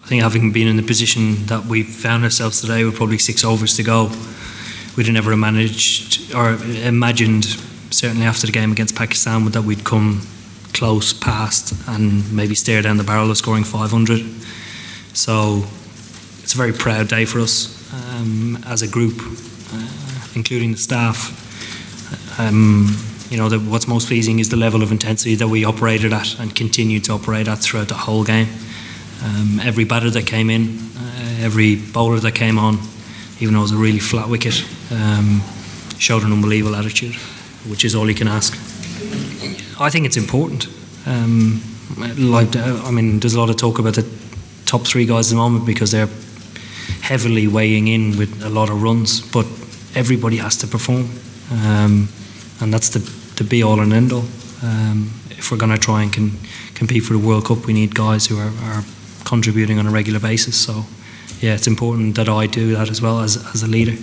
I think having been in the position that we found ourselves today with probably 6 overs to go, we'd have never managed or imagined, certainly after the game against Pakistan, that we'd come close, past, and maybe stare down the barrel of scoring 500. So it's a very proud day for us as a group, including the staff. What's most pleasing is the level of intensity that we operated at and continued to operate at throughout the whole game. Every batter that came in, every bowler that came on, even though it was a really flat wicket, showed an unbelievable attitude, which is all you can ask. I think it's important. There's a lot of talk about the top 3 guys at the moment because they're heavily weighing in with a lot of runs, but everybody has to perform, and that's the be-all and end-all. If we're going to try and compete for the World Cup, we need guys who are contributing on a regular basis. So, yeah, it's important that I do that as well as a leader.